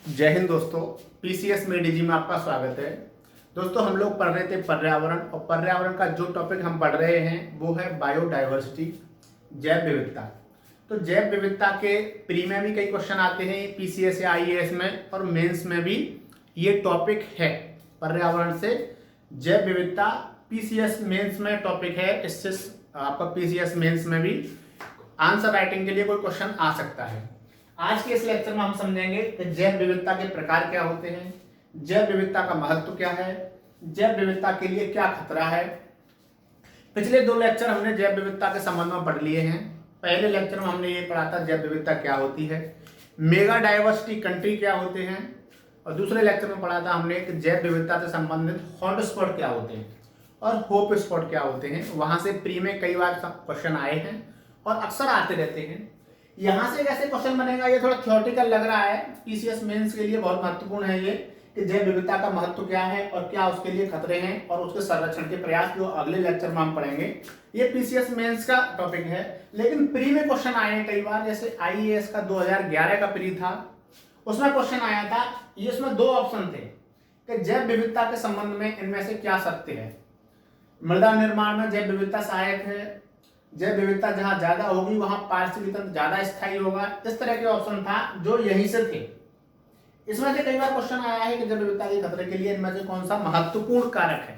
जय हिंद दोस्तों। पीसीएस में डीजी में आपका स्वागत है। दोस्तों हम लोग पढ़ रहे थे पर्यावरण, और पर्यावरण का जो टॉपिक हम पढ़ रहे हैं वो है बायोडाइवर्सिटी, जैव विविधता। तो जैव विविधता के प्री में भी कई क्वेश्चन आते हैं पीसीएस या आईएएस में, और मेंस में भी ये टॉपिक है। पर्यावरण से जैव विविधता पीसीएस मेंस में टॉपिक है। इससे आपका पीसीएस मेंस में भी आंसर राइटिंग के लिए कोई क्वेश्चन आ सकता है। आज के इस लेक्चर में हम समझेंगे कि जैव विविधता के प्रकार क्या होते हैं, जैव विविधता का महत्व क्या है, जैव विविधता के लिए क्या खतरा है। पिछले दो लेक्चर हमने जैव विविधता के संबंध में पढ़ लिए हैं। पहले लेक्चर में हमने ये पढ़ा था जैव विविधता क्या होती है, मेगा डाइवर्सिटी कंट्री क्या होते हैं, और दूसरे लेक्चर में पढ़ा था हमने कि जैव विविधता से संबंधित हॉटस्पॉट क्या होते हैं और होप स्पॉट क्या होते हैं। वहां से प्री में कई बार क्वेश्चन आए हैं और अक्सर आते रहते हैं। यहां से कैसे क्वेश्चन बनेगा, ये थोड़ा थ्योरेटिकल लग रहा है। पीसीएस मेंस के लिए बहुत महत्वपूर्ण है ये कि जैव विविधता का महत्व क्या है और क्या उसके लिए खतरे हैं और उसके संरक्षण के प्रयास जो अगले लेक्चर में हम पढ़ेंगे। ये पीसीएस मेंस का टॉपिक है, लेकिन प्री में क्वेश्चन आए हैं कई बार। जैसे आईएएस का 2011 का प्री था, उसमें क्वेश्चन आया था। ये उसमें दो ऑप्शन थे कि जैव विविधता के संबंध में इनमें से क्या सत्य है। मृदा निर्माण में जैव विविधता सहायक है, जैव विविधता जहां ज्यादा होगी वहां पारिस्थितिकी तंत्र ज्यादा स्थायी होगा। इस तरह के ऑप्शन था जो यहीं से थे। इसमें से कई बार क्वेश्चन आया है कि जैव विविधता के खतरे के लिए इनमें से कौन सा महत्वपूर्ण कारक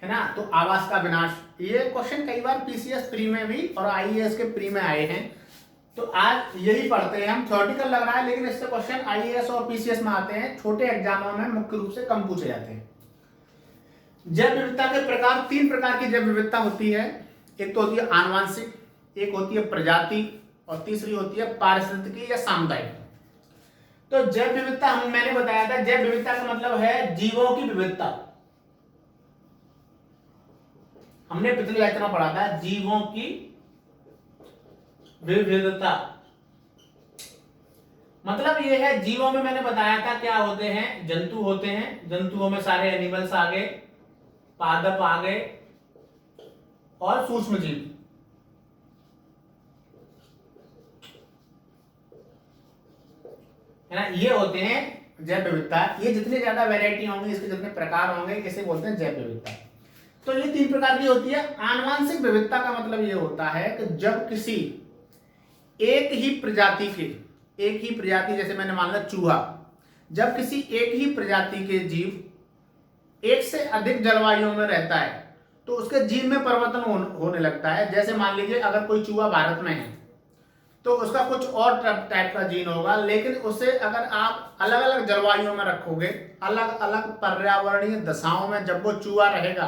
है ना। तो आवास का विनाश, ये क्वेश्चन कई बार पीसीएस प्री में भी और आईएएस के प्री में आए हैं। तो आज यही पढ़ते हैं हम। थ्योरेटिकल लग रहा है, लेकिन इससे क्वेश्चन आईएएस और पीसीएस में आते हैं। छोटे एग्जामों में मुख्य रूप से कम पूछे जाते हैं। जैव विविधता के प्रकार, तीन प्रकार की जैव विविधता होती है। एक तो होती है आनुवांशिक, एक होती है प्रजाति, और तीसरी होती है पारिस्थितिकी या सामुदायिक। तो जैव विविधता मैंने बताया था, जैव विविधता का मतलब है जीवों की विविधता। हमने पिछले लेक्चर में पढ़ा था जीवों की विविधता। मतलब ये है, जीवों में मैंने बताया था क्या होते हैं, जंतु होते हैं। जंतुओं में सारे एनिमल्स आ गए, पादप आ गए और सूक्ष्म जीव। है ना, ये होते हैं जैव विविधता। ये जितनी ज्यादा वैरायटी होंगी, इसके जितने प्रकार होंगे, इसे बोलते हैं जैव विविधता। तो ये तीन प्रकार की होती है। आनुवांशिक विविधता का मतलब ये होता है कि जब किसी एक ही प्रजाति, जैसे मैंने मान लिया चूहा, जब किसी एक ही प्रजाति के जीव एक से अधिक जलवायु में रहता है तो उसके जीन में परिवर्तन होने लगता है। जैसे मान लीजिए अगर कोई चूहा भारत में है तो उसका कुछ और टाइप का जीन होगा, लेकिन उसे अगर आप अलग अलग जलवायु में रखोगे, अलग अलग पर्यावरणीय दशाओं में जब वो चूहा रहेगा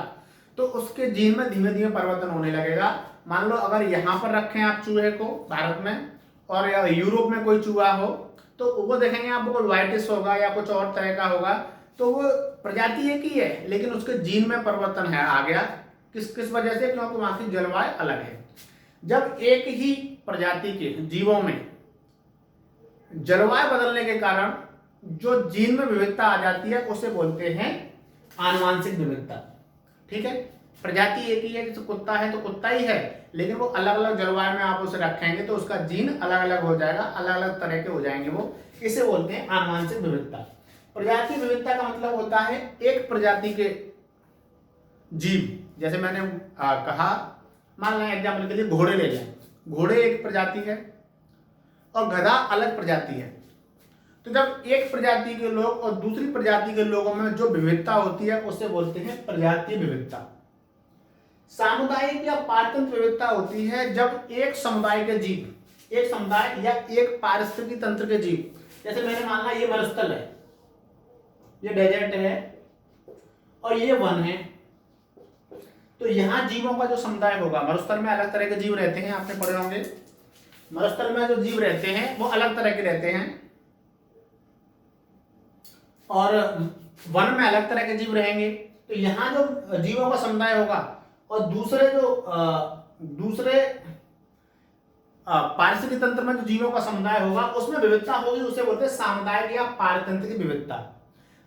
तो उसके जीन में धीमे धीमे परिवर्तन होने लगेगा। मान लो अगर यहाँ पर रखें आप चूहे को भारत में, और या यूरोप में कोई चूहा हो, तो वो देखेंगे आपको कोई व्हाइटिश होगा या कुछ और तरह का होगा। तो वो प्रजाति एक ही है, लेकिन उसके जीन में परिवर्तन है आ गया। किस वजह से? क्योंकि वहां की जलवायु अलग है। जब एक ही प्रजाति के जीवों में जलवायु बदलने के कारण जो जीन में विविधता आ जाती है उसे बोलते हैं आनुवांशिक विविधता। ठीक है, प्रजाति एक ही है। जैसे कुत्ता है तो कुत्ता ही है, लेकिन वो अलग अलग जलवायु में आप उसे रखेंगे तो उसका जीन अलग अलग हो जाएगा, अलग अलग तरह के हो जाएंगे वो। इसे बोलते हैं आनुवांशिक विविधता। प्रजाति विविधता का मतलब होता है एक प्रजाति के जीव, जैसे मैंने कहा, मान लें एग्जाम्पल के लिए घोड़े ले लें। घोड़े एक प्रजाति है और गधा अलग प्रजाति है। तो जब एक प्रजाति के लोग और दूसरी प्रजाति के लोगों में जो विविधता होती है उसे बोलते हैं प्रजातीय विविधता। सामुदायिक या पारतंत्र विविधता होती है जब एक समुदाय के जीव, एक समुदाय या एक पारिस्थितिकी तंत्र के जीव, जैसे मैंने माना ये मरुस्थल है, ये डेजर्ट है और ये वन है, तो यहां जीवों का जो समुदाय होगा, मरुस्थल में अलग तरह के जीव रहते हैं, आपने पढ़े होंगे। मरुस्थल में जो जीव रहते हैं वो अलग तरह के रहते हैं, और वन में अलग तरह के जीव रहेंगे। तो यहाँ जो जीवों का समुदाय होगा और दूसरे पारिस्थितिक तंत्र में जो जीवों का समुदाय होगा उसमें विविधता होगी, उसे बोलते हैं सामुदायिक या पारतंत्र की विविधता।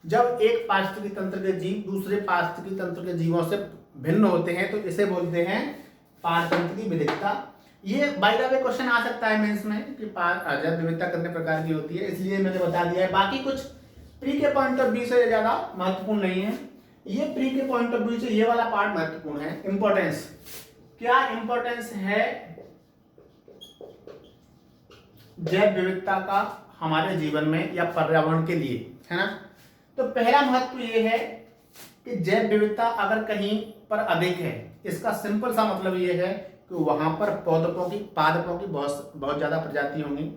जब एक पारिस्थितिक तंत्र के जीव दूसरे पारिस्थितिक तंत्र के जीवों से भिन्न होते हैं तो इसे बोलते हैं पारतंत्र की विविधता। ये बाय द वे क्वेश्चन आ सकता है मेंस में कि जैव विविधता कितने प्रकार की होती है, इसलिए मैंने बता दिया है। बाकी कुछ प्री के पॉइंट ऑफ व्यू से ज्यादा महत्वपूर्ण नहीं है। ये प्री के पॉइंट ऑफ व्यू से ये वाला पार्ट महत्वपूर्ण है। इंपॉर्टेंस, क्या इंपॉर्टेंस है जैव विविधता का हमारे जीवन में या पर्यावरण के लिए, है ना। तो पहला महत्व ये है कि जैव विविधता अगर कहीं पर अधिक है, इसका सिंपल सा मतलब ये है कि वहां पर पादपों की बहुत ज्यादा प्रजाति होंगी,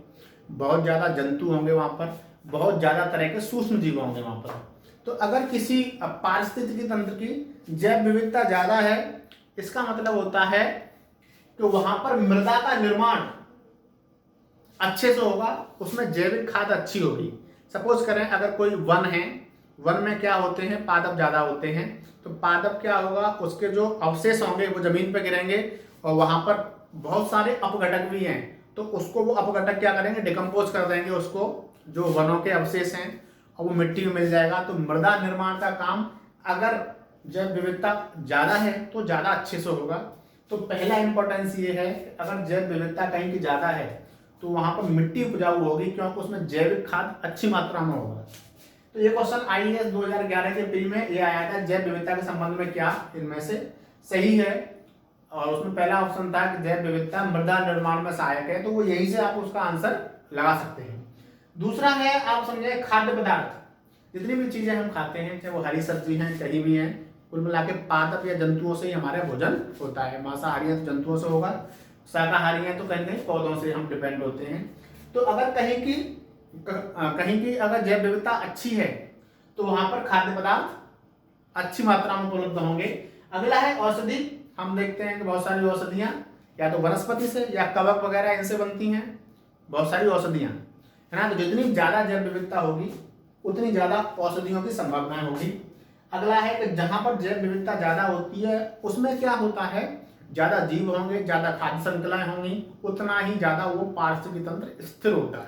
बहुत ज्यादा जंतु होंगे, वहां पर बहुत ज्यादा तरह के सूक्ष्म जीव होंगे वहां पर। तो अगर किसी पारिस्थितिकी तंत्र की जैव विविधता ज्यादा है, इसका मतलब होता है कि वहां पर मृदा का निर्माण अच्छे से होगा, उसमें जैविक खाद अच्छी होगी। सपोज करें अगर कोई वन है, वन में क्या होते हैं, पादप ज्यादा होते हैं, तो पादप क्या होगा, उसके जो अवशेष होंगे वो जमीन पर गिरेंगे और वहां पर बहुत सारे अपघटक भी हैं, तो उसको वो अपघटक क्या करेंगे, डिकम्पोज कर देंगे उसको, जो वनों के अवशेष हैं, और वो मिट्टी में मिल जाएगा। तो मृदा निर्माण का काम अगर जैव विविधता ज्यादा है तो ज्यादा अच्छे से होगा। तो पहला इंपॉर्टेंस ये है कि अगर जैव विविधता कहीं की ज्यादा है तो वहां पर मिट्टी उपजाऊ होगी, क्योंकि उसमें जैविक खाद अच्छी मात्रा में होगा। तो ये क्वेश्चन IAS 2011 के प्री में ये आया था, जैव विविधता के संबंध में क्या इनमें से सही है, और उसमें पहला ऑप्शन था कि जैव विविधता मृदा निर्माण में सहायक है, तो वो यहीं से आप उसका आंसर लगा सकते हैं। दूसरा है, आप समझे खाद्य पदार्थ, जितनी भी चीजें हम खाते हैं, चाहे वो हरी सब्जी हैं, कहीं भी हैं, कुल मिला के पादप या जंतुओं से ही हमारा भोजन होता है। मांसाहारी है तो जंतुओं से होगा, शाकाहारी है तो कहीं पौधों से हम डिपेंड होते हैं। तो अगर कहीं की अगर जैव विविधता अच्छी है तो वहां पर खाद्य पदार्थ अच्छी मात्रा में उपलब्ध होंगे। अगला है औषधि। हम देखते हैं कि बहुत सारी औषधियां या तो वनस्पति से या कवक वगैरह इनसे बनती हैं, बहुत सारी औषधियां, है ना। तो जितनी ज्यादा जैव विविधता होगी उतनी ज्यादा औषधियों की संभावनाएं होगी। अगला है कि जहां पर जैव विविधता ज्यादा होती है उसमें क्या होता है, ज्यादा जीव होंगे, ज्यादा खाद्य श्रृंखलाएं होंगी, उतना ही ज्यादा वो पारिस्थितिकी तंत्र स्थिर होता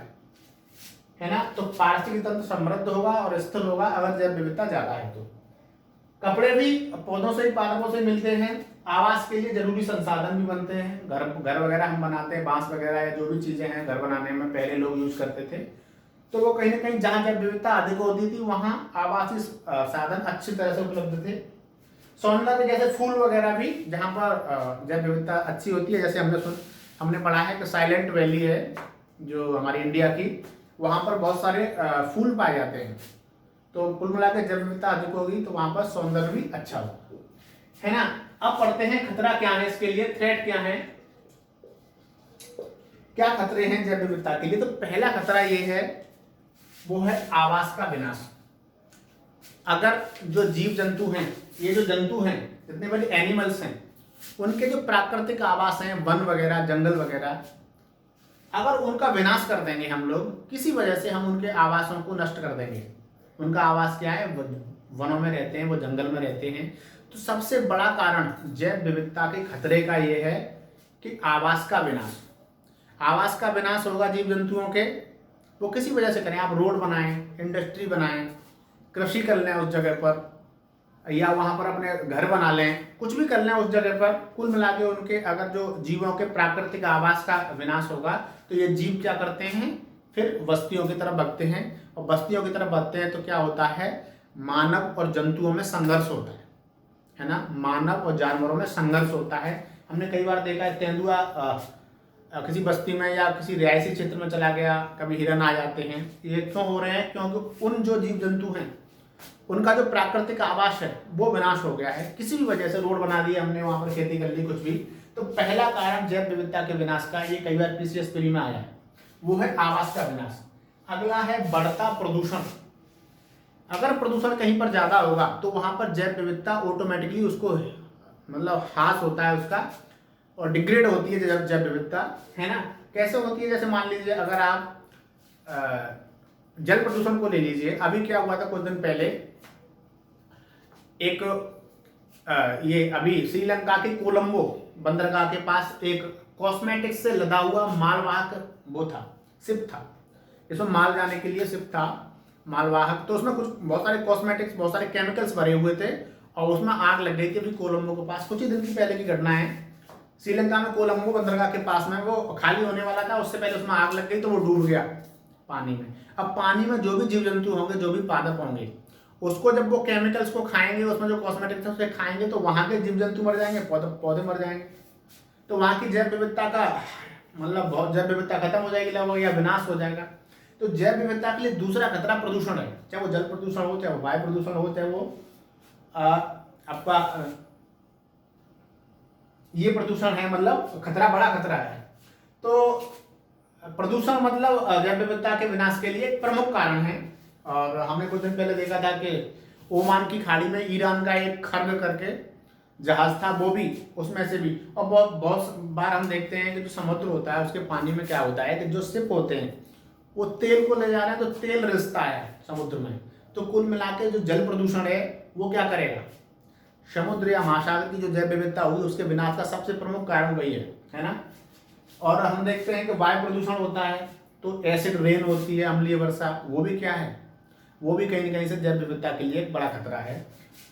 है ना। तो पारिस्थितिकी तंत्र समृद्ध होगा और स्थिर होगा अगर जैव विविधता ज्यादा है तो। कपड़े भी पौधों से ही, पादपों से मिलते हैं। आवास के लिए जरूरी संसाधन भी बनते हैं, घर वगैरह हम बनाते हैं, बांस वगैरह या जो भी चीजें हैं घर बनाने में पहले लोग यूज करते थे, तो वो कहीं ना कहीं जहां जैव विविधता अधिक होती थी वहां आवासीय साधन अच्छी तरह से उपलब्ध थे। सौंदर्य, जैसे फूल वगैरह भी जहां पर जैव विविधता अच्छी होती है, जैसे हमने पढ़ा है कि साइलेंट वैली है जो हमारी इंडिया की, वहां पर बहुत सारे फूल पाए जाते हैं। तो कुल मिलाकर जैव विविधता अधिक होगी तो वहां पर सौंदर्य भी अच्छा होगा, है ना। अब पढ़ते हैं खतरा क्या है इसके लिए, थ्रेट क्या है, क्या खतरे हैं जैव विविधता के लिए। तो पहला खतरा ये है, वो है आवास का विनाश। अगर जो जीव जंतु हैं, ये जो जंतु हैं, जितने बड़े एनिमल्स हैं, उनके जो प्राकृतिक आवास हैं, वन वगैरह, जंगल वगैरह, अगर उनका विनाश कर देंगे हम लोग, किसी वजह से हम उनके आवासों को नष्ट कर देंगे। उनका आवास क्या है, वनों में रहते हैं, वो जंगल में रहते हैं। तो सबसे बड़ा कारण जैव विविधता के खतरे का ये है कि आवास का विनाश। आवास का विनाश होगा जीव जंतुओं के, वो किसी वजह से करें, आप रोड बनाएं, इंडस्ट्री बनाएं, कृषि कर लें उस जगह पर, या वहां पर अपने घर बना लें, कुछ भी कर लें उस जगह पर, कुल मिला के उनके अगर जो जीवों के प्राकृतिक आवास का विनाश होगा तो ये जीव क्या करते हैं, फिर बस्तियों की तरफ भागते हैं, और बस्तियों की तरफ भागते हैं तो क्या होता है, मानव और जंतुओं में संघर्ष होता है ना। मानव और जानवरों में संघर्ष होता है। हमने कई बार देखा है, तेंदुआ किसी बस्ती में या किसी रिहायशी क्षेत्र में चला गया, कभी हिरन आ जाते हैं। ये क्यों हो रहे हैं, क्योंकि उन जो जीव जंतु हैं उनका जो प्राकृतिक आवास है वो विनाश हो गया है, किसी भी वजह से। रोड बना दिया हमने, वहां पर खेती कर ली, कुछ भी। तो पहला कारण जैव विविधता के विनाश का, ये कई बार PCS प्री में आया है, वो है आवास का विनाश। अगला है बढ़ता प्रदूषण। अगर प्रदूषण कहीं पर ज्यादा होगा तो वहां पर जैव विविधता ऑटोमेटिकली उसको मतलब ह्रास होता है उसका, और डिग्रेड होती है जैव विविधता, है ना। कैसे होती है, जैसे मान लीजिए अगर आप जल प्रदूषण को ले लीजिए। अभी क्या हुआ था कुछ दिन पहले, एक ये अभी श्रीलंका के कोलंबो बंदरगाह के पास एक कॉस्मेटिक्स से लदा हुआ मालवाहक वो था, शिप था, इसमें माल जाने के लिए शिप था मालवाहक। तो उसमें कुछ बहुत सारे कॉस्मेटिक्स, बहुत सारे केमिकल्स भरे हुए थे, और उसमें आग लग गई थी अभी कोलंबो के पास। कुछ ही दिन की पहले की घटना है। श्रीलंका में कोलंबो बंदरगाह के पास में वो खाली होने वाला था, उससे पहले उसमें आग लग गई तो वो डूब गया पानी में। अब पानी में जो भी जीव जंतु होंगे, जो भी पादप होंगे, उसको जब वो केमिकल्स को खाएंगे, उसमें जो कॉस्मेटिक्स है उसे खाएंगे, तो वहां के जीव जंतु मर जाएंगे, पौधे मर जाएंगे। तो वहां की जैव विविधता का मतलब बहुत जैव विविधता खत्म हो जाएगी लगभग, या विनाश हो जाएगा। तो जैव विविधता के लिए दूसरा खतरा प्रदूषण है, चाहे वो जल प्रदूषण हो, चाहे वो वायु प्रदूषण हो, चाहे वो आपका ये प्रदूषण है, मतलब खतरा, बड़ा खतरा है। तो प्रदूषण मतलब जैव विविधता के विनाश के लिए एक प्रमुख कारण है। और हमने कुछ दिन पहले देखा था कि ओमान की खाड़ी में ईरान का एक खर्ग करके जहाज था, वो भी उसमें से भी, और बहुत बार हम देखते हैं कि जो समुद्र होता है उसके पानी में क्या होता है कि जो शिप होते हैं वो तेल को ले जा रहे हैं, तो तेल रिसता है समुद्र में। तो कुल मिला के जो जल प्रदूषण है वो क्या करेगा, समुद्र या महासागर की जो जैव विविधता हुई उसके विनाश का सबसे प्रमुख कारण वही है ना। और हम देखते हैं कि वायु प्रदूषण होता है, तो एसिड रेन होती है, अम्लीय वर्षा, वो भी क्या है, वो भी कहीं ना कहीं से जैव विविधता के लिए एक बड़ा खतरा है।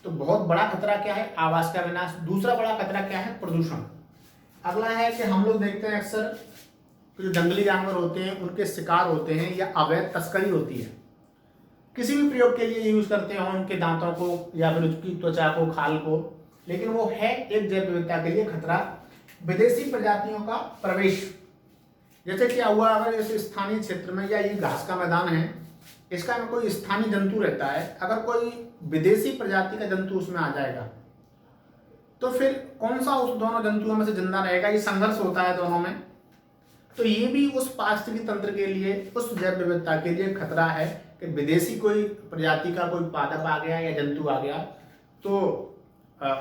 तो बहुत बड़ा खतरा क्या है, आवास का विनाश। दूसरा बड़ा खतरा क्या है, प्रदूषण। अगला है कि हम लोग देखते हैं अक्सर जो जंगली जानवर होते हैं उनके शिकार होते हैं या अवैध तस्करी होती है, किसी भी प्रयोग के लिए यूज करते हैं उनके दांतों को या फिर उसकी त्वचा को, खाल को, लेकिन वो है एक जैव विविधता के लिए खतरा। विदेशी प्रजातियों का प्रवेश, जैसे क्या हुआ, अगर इस स्थानीय क्षेत्र में या ये घास का मैदान है, इसका में कोई स्थानीय जंतु रहता है, अगर कोई विदेशी प्रजाति का जंतु उसमें आ जाएगा तो फिर कौन सा उस दोनों जंतुओं में से जिंदा रहेगा, ये संघर्ष होता है दोनों में। तो ये भी उस पारिस्थितिकी तंत्र के लिए, उस जैव विविधता के लिए खतरा है कि विदेशी कोई प्रजाति का कोई पादप आ गया या जंतु आ गया तो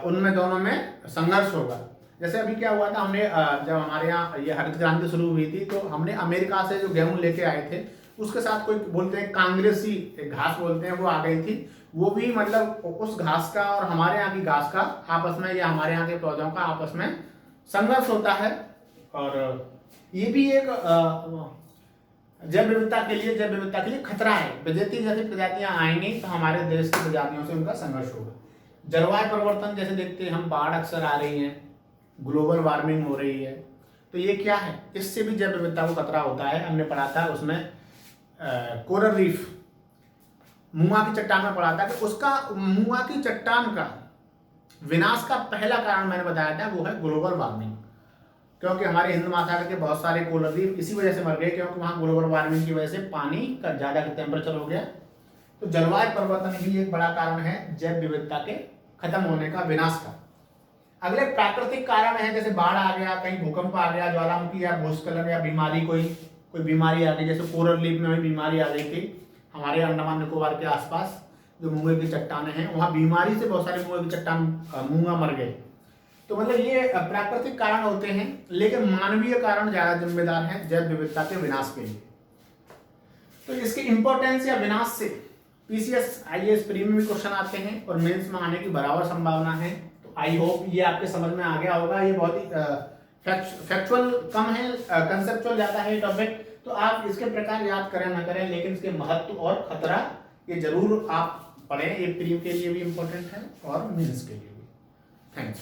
उनमें दोनों में संघर्ष होगा। जैसे अभी क्या हुआ था, हमने जब हमारे यहाँ ये हरित क्रांति शुरू हुई थी तो हमने अमेरिका से जो गेहूं लेके आए थे उसके साथ कोई बोलते हैं कांग्रेसी घास बोलते हैं, वो आ गई थी। वो भी मतलब उस घास का और हमारे यहाँ की घास का आपस में, या हमारे यहाँ के पौधों का आपस में संघर्ष होता है। और ये भी एक जैव विविधता के लिए खतरा है। विदेशी जैसी प्रजातियां आएंगी तो हमारे देश की प्रजातियों से उनका संघर्ष होगा। जलवायु परिवर्तन जैसे देखते हैं हम, बाढ़ अक्सर आ रही है, ग्लोबल वार्मिंग हो रही है, तो ये क्या है, इससे भी जैव विविधता को खतरा होता है। हमने पढ़ा था उसमें कोरल रीफ, मुआ की चट्टान में पढ़ा था कि उसका, मुआ की चट्टान का विनाश का पहला कारण मैंने बताया था वो है ग्लोबल वार्मिंग। क्योंकि हमारे हिंद महासागर के बहुत सारे कोरल रीफ इसी वजह से मर गए, क्योंकि वहां ग्लोबल वार्मिंग की वजह से पानी का ज्यादा टेम्परेचर हो गया। तो जलवायु परिवर्तन भी एक बड़ा कारण है जैव विविधता के खत्म होने का, विनाश का। अगले प्राकृतिक कारण है, जैसे बाढ़ आ गया, कहीं भूकंप आ गया, ज्वालामुखी या भूस्खलन या बीमारी, कोई बीमारी आ गई। जैसे कोरल रीफ में भी बीमारी आ गई थी हमारे अंडमान निकोबार के आसपास, जो मुंगे की चट्टानें हैं, वहां बीमारी से बहुत सारे मुंगे की चट्टान, मुंगा मर गए। तो मतलब ये प्राकृतिक कारण होते हैं, लेकिन मानवीय कारण ज्यादा जिम्मेदार हैं जैव विविधता के विनाश के लिए। तो इसके इंपॉर्टेंस या विनाश से पीसीएस, आईएएस प्री में भी क्वेश्चन आते हैं और मेंस में आने की बराबर संभावना है। तो आई होप ये आपके समझ में आ गया होगा। ये बहुत ही फैक्चुअल कम है, कंसेप्चुअल ज्यादा है टॉपिक। तो आप इसके प्रकार याद करें ना करें, लेकिन इसके महत्व और खतरा ये जरूर आप पढ़ें। ये प्री के लिए भी इम्पोर्टेंट है और मेंस के लिए भी। थैंक्स।